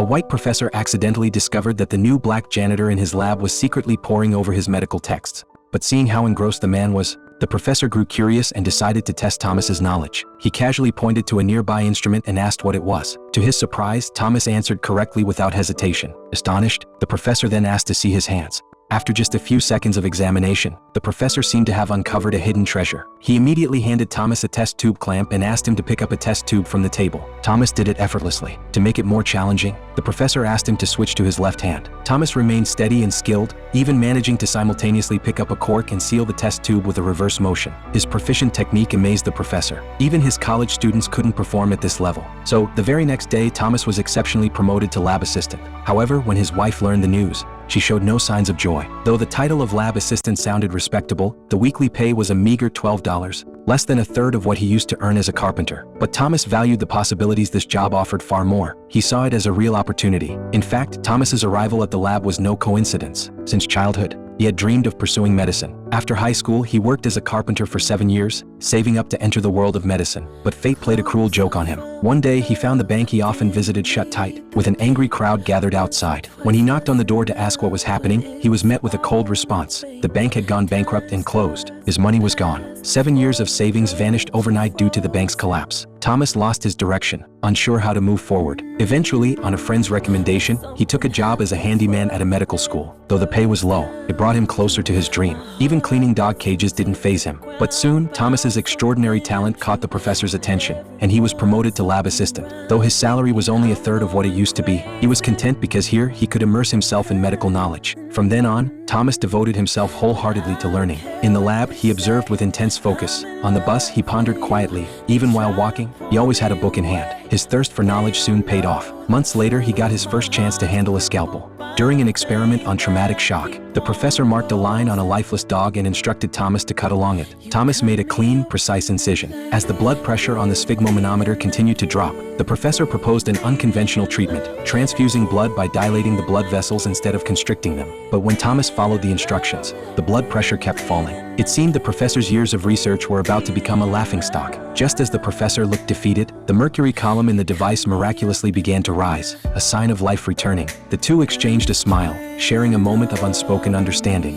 A white professor accidentally discovered that the new black janitor in his lab was secretly poring over his medical texts. But seeing how engrossed the man was, the professor grew curious and decided to test Thomas's knowledge. He casually pointed to a nearby instrument and asked what it was. To his surprise, Thomas answered correctly without hesitation. Astonished, the professor then asked to see his hands. After just a few seconds of examination, the professor seemed to have uncovered a hidden treasure. He immediately handed Thomas a test tube clamp and asked him to pick up a test tube from the table. Thomas did it effortlessly. To make it more challenging, the professor asked him to switch to his left hand. Thomas remained steady and skilled, even managing to simultaneously pick up a cork and seal the test tube with a reverse motion. His proficient technique amazed the professor. Even his college students couldn't perform at this level. So, the very next day, Thomas was exceptionally promoted to lab assistant. However, when his wife learned the news, she showed no signs of joy. Though the title of lab assistant sounded respectable, the weekly pay was a meager $12, less than a third of what he used to earn as a carpenter. But Thomas valued the possibilities this job offered far more. He saw it as a real opportunity. In fact, Thomas's arrival at the lab was no coincidence. Since childhood, he had dreamed of pursuing medicine. After high school, he worked as a carpenter for 7 years, saving up to enter the world of medicine. But fate played a cruel joke on him. One day, he found the bank he often visited shut tight, with an angry crowd gathered outside. When he knocked on the door to ask what was happening, he was met with a cold response. The bank had gone bankrupt and closed. His money was gone. 7 years of savings vanished overnight due to the bank's collapse. Thomas lost his direction, unsure how to move forward. Eventually, on a friend's recommendation, he took a job as a handyman at a medical school. Though the pay was low, it brought him closer to his dream. Even cleaning dog cages didn't faze him. But soon, Thomas's extraordinary talent caught the professor's attention, and he was promoted to lab assistant. Though his salary was only a third of what it used to be, he was content because here he could immerse himself in medical knowledge. From then on, Thomas devoted himself wholeheartedly to learning. In the lab, he observed with intense focus. On the bus, he pondered quietly. Even while walking, he always had a book in hand. His thirst for knowledge soon paid off. Months later, he got his first chance to handle a scalpel. During an experiment on traumatic shock, the professor marked a line on a lifeless dog and instructed Thomas to cut along it. Thomas made a clean, precise incision. As the blood pressure on the sphygmomanometer continued to drop, the professor proposed an unconventional treatment, transfusing blood by dilating the blood vessels instead of constricting them. But when Thomas followed the instructions, the blood pressure kept falling. It seemed the professor's years of research were about to become a laughingstock. Just as the professor looked defeated, the mercury column in the device miraculously began to rise, a sign of life returning. The two exchanged a smile, sharing a moment of unspoken understanding.